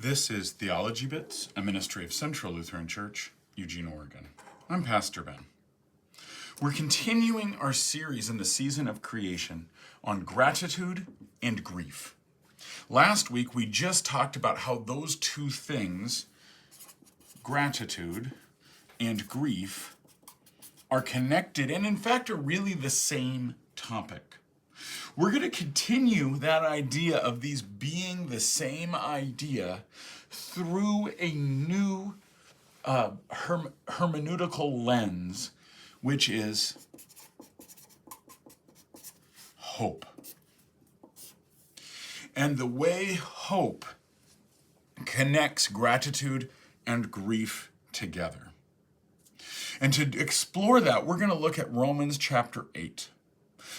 This is Theology Bits, a ministry of Central Lutheran Church, Eugene, Oregon. I'm Pastor Ben. We're continuing our series in the season of creation on gratitude and grief. Last week, we just talked about how those two things, gratitude and grief, are connected and in fact are really the same topic. We're going to continue that idea of these being the same idea through a new hermeneutical lens, which is hope. And the way hope connects gratitude and grief together. And to explore that, we're going to look at Romans chapter 8.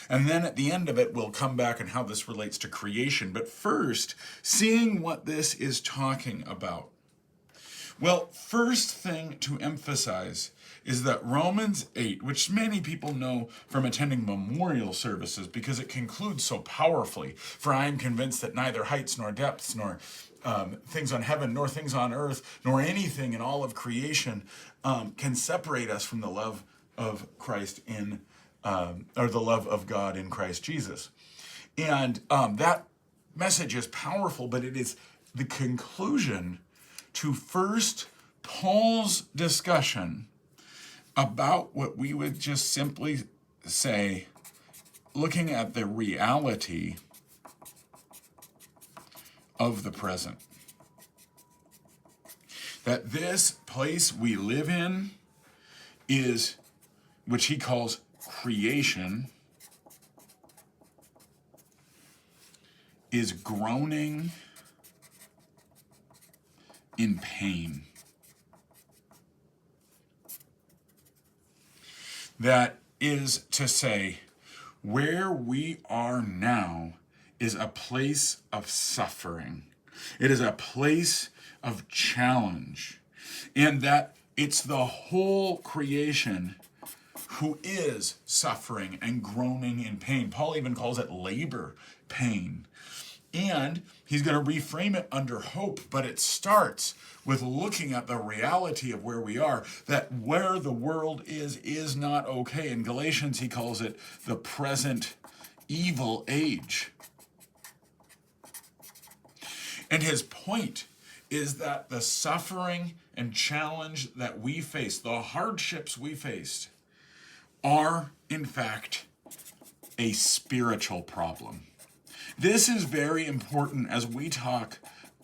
And then at the end of it, we'll come back and how this relates to creation. But first, seeing what this is talking about. Well, first thing to emphasize is that Romans 8, which many people know from attending memorial services because it concludes so powerfully, for I am convinced that neither heights nor depths nor things on heaven nor things on earth nor anything in all of creation can separate us from the love of Christ or the love of God in Christ Jesus. And that message is powerful, but it is the conclusion to first Paul's discussion about what we would just simply say, looking at the reality of the present. That this place we live in is, which he calls creation, is groaning in pain. That is to say, where we are now is a place of suffering. It is a place of challenge. And that it's the whole creation who is suffering and groaning in pain. Paul even calls it labor pain. And he's going to reframe it under hope, but it starts with looking at the reality of where we are, that where the world is not okay. In Galatians, he calls it the present evil age. And his point is that the suffering and challenge that we face, the hardships we faced, are, in fact, a spiritual problem. This is very important as we talk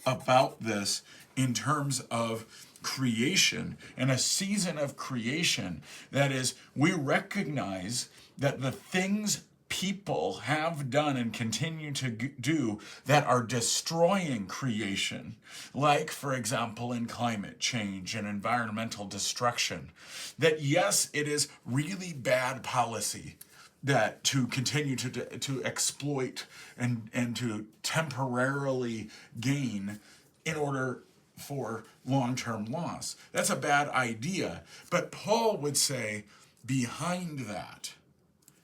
about this in terms of creation and a season of creation. That is, we recognize that the things people have done and continue to do that are destroying creation, like, for example, in climate change and environmental destruction, that yes, it is really bad policy that to continue to exploit and to temporarily gain in order for long-term loss. That's a bad idea. But Paul would say behind that,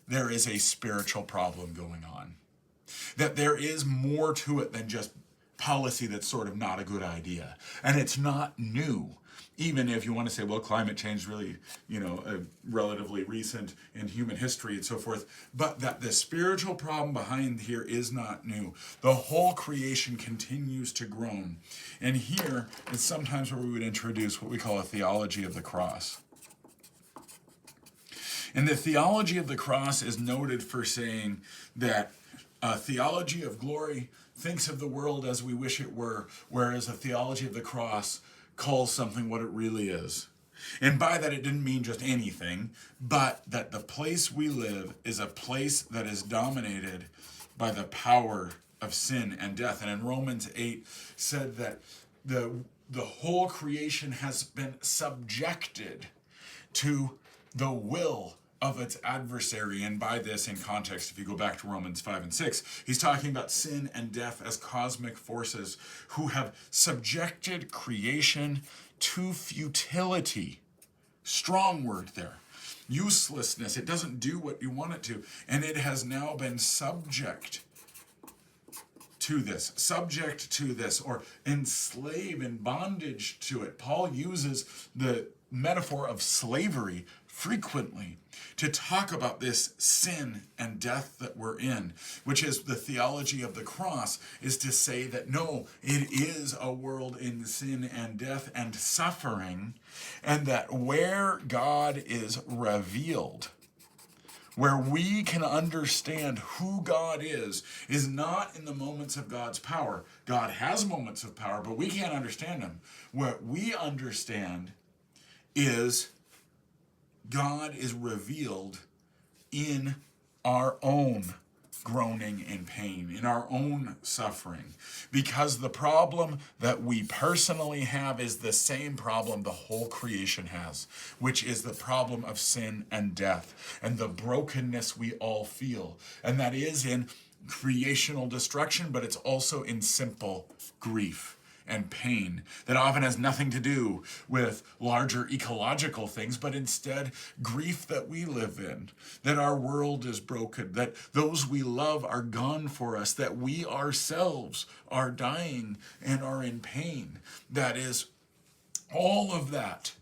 there is a spiritual problem going on. That there is more to it than just policy that's sort of not a good idea. And it's not new. Even if you want to say, well, climate change is really, relatively recent in human history and so forth. But that the spiritual problem behind here is not new. The whole creation continues to groan. And here is sometimes where we would introduce what we call a theology of the cross. And the theology of the cross is noted for saying that a theology of glory thinks of the world as we wish it were, whereas a theology of the cross calls something what it really is. And by that, it didn't mean just anything, but that the place we live is a place that is dominated by the power of sin and death. And in Romans 8 said that the whole creation has been subjected to the will of its adversary. And by this, in context, if you go back to Romans 5 and 6, he's talking about sin and death as cosmic forces who have subjected creation to futility. Strong word there. Uselessness. It doesn't do what you want it to. And it has now been subject to this, subject to this, or enslaved in bondage to it. Paul uses the metaphor of slavery frequently to talk about this sin and death that we're in, which is the theology of the cross, is to say that no, it is a world in sin and death and suffering, and that where God is revealed, where we can understand who God is not in the moments of God's power. God has moments of power, but we can't understand him. What we understand is God is revealed in our own groaning and pain, in our own suffering. Because the problem that we personally have is the same problem the whole creation has, which is the problem of sin and death and the brokenness we all feel. And that is in creational destruction, but it's also in simple grief and pain that often has nothing to do with larger ecological things, but instead grief that we live in, that our world is broken, that those we love are gone for us, that we ourselves are dying and are in pain. That is, all of that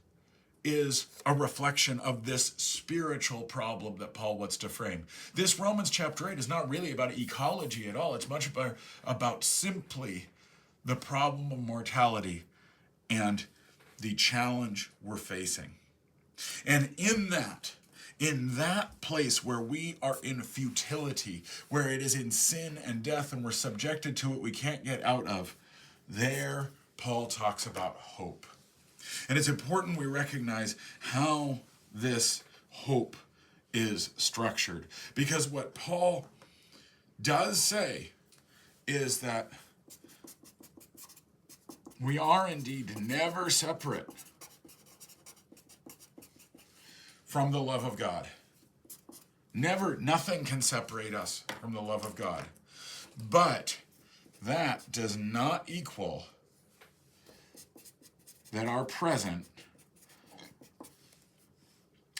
is a reflection of this spiritual problem that Paul wants to frame. This Romans chapter 8 is not really about ecology at all. It's much about simply the problem of mortality and the challenge we're facing. And in that place where we are in futility, where it is in sin and death and we're subjected to it we can't get out of, there Paul talks about hope. And it's important we recognize how this hope is structured. Because what Paul does say is that we are indeed never separate from the love of God. Never, nothing can separate us from the love of God. But that does not equal that our present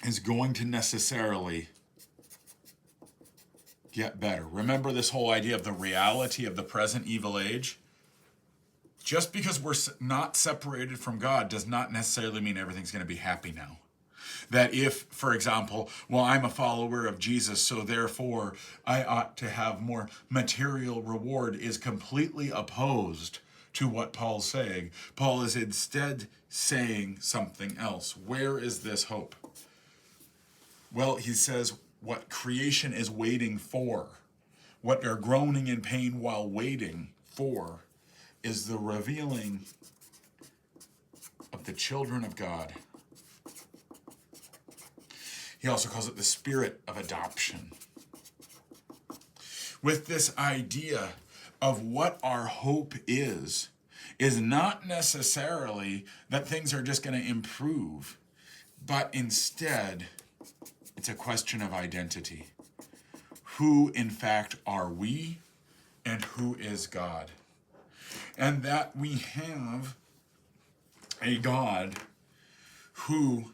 is going to necessarily get better. Remember this whole idea of the reality of the present evil age? Just because we're not separated from God does not necessarily mean everything's going to be happy now. That if, for example, well, I'm a follower of Jesus, so therefore I ought to have more material reward, is completely opposed to what Paul's saying. Paul is instead saying something else. Where is this hope? Well, he says what creation is waiting for, what they're groaning in pain while waiting for, is the revealing of the children of God. He also calls it the spirit of adoption. With this idea of what our hope is not necessarily that things are just going to improve, but instead it's a question of identity. Who, in fact, are we, and who is God? And that we have a God who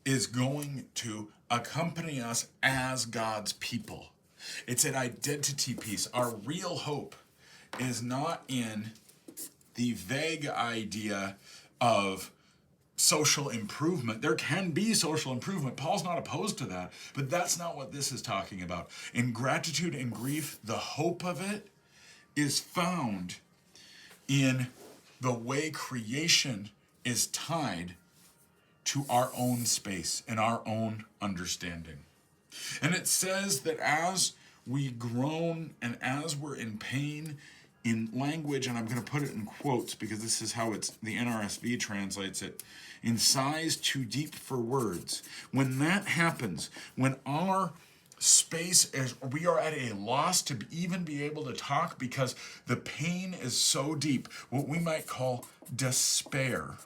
is going to accompany us as God's people. It's an identity piece. Our real hope is not in the vague idea of social improvement. There can be social improvement. Paul's not opposed to that, but that's not what this is talking about. In gratitude and grief, the hope of it is found in the way creation is tied to our own space and our own understanding. And it says that as we groan and as we're in pain, in language, and I'm going to put it in quotes because this is how the NRSV translates it, in sighs too deep for words. When that happens, when our space is, we are at a loss to even be able to talk because the pain is so deep, what we might call despair.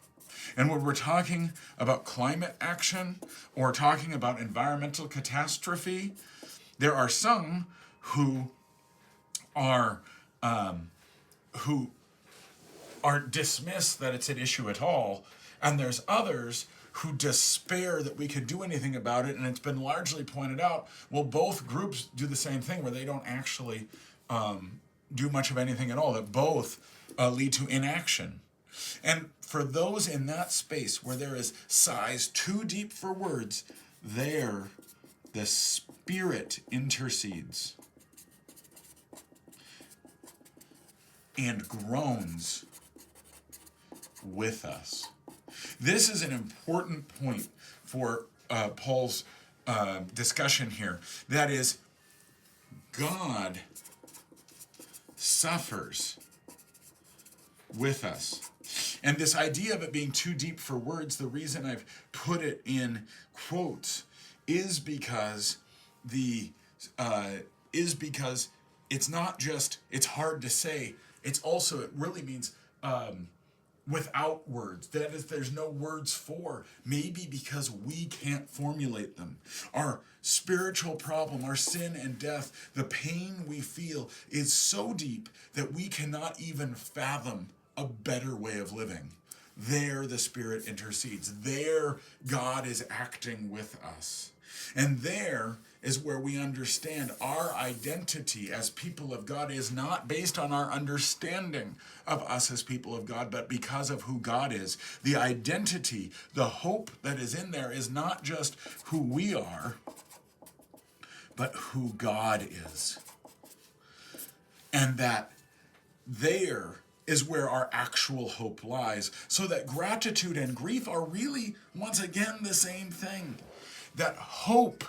And when we're talking about climate action or talking about environmental catastrophe, there are some who are dismissed that it's an issue at all, and there's others who despair that we could do anything about it. And it's been largely pointed out, well, both groups do the same thing where they don't actually do much of anything at all, that both lead to inaction. And for those in that space where there is sighs too deep for words, there the Spirit intercedes and groans with us. This is an important point for Paul's discussion here. That is, God suffers with us. And this idea of it being too deep for words, the reason I've put it in quotes is because it's not just, it's hard to say, it's also, it really means without words. That is, there's no words for, maybe because we can't formulate them. Our spiritual problem, our sin and death, the pain we feel is so deep that we cannot even fathom a better way of living. There the Spirit intercedes. There God is acting with us. And there is where we understand our identity as people of God is not based on our understanding of us as people of God, but because of who God is. The identity, the hope that is in there is not just who we are, but who God is. And that there is where our actual hope lies. So that gratitude and grief are really, once again, the same thing. That hope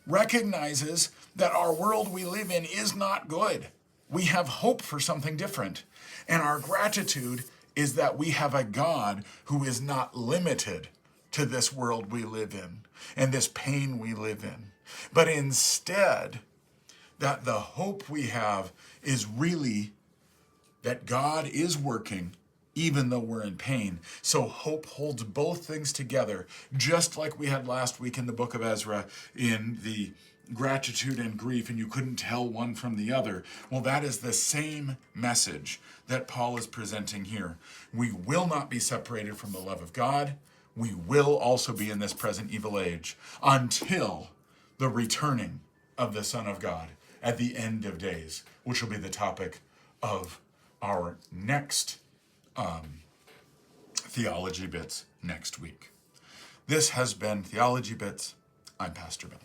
recognizes that our world we live in is not good. We have hope for something different. And our gratitude is that we have a God who is not limited to this world we live in and this pain we live in. But instead, that the hope we have is really that God is working even though we're in pain. So hope holds both things together, just like we had last week in the book of Ezra in the gratitude and grief, and you couldn't tell one from the other. Well, that is the same message that Paul is presenting here. We will not be separated from the love of God. We will also be in this present evil age until the returning of the Son of God at the end of days, which will be the topic of our next Theology Bits next week. This has been Theology Bits. I'm Pastor Bill.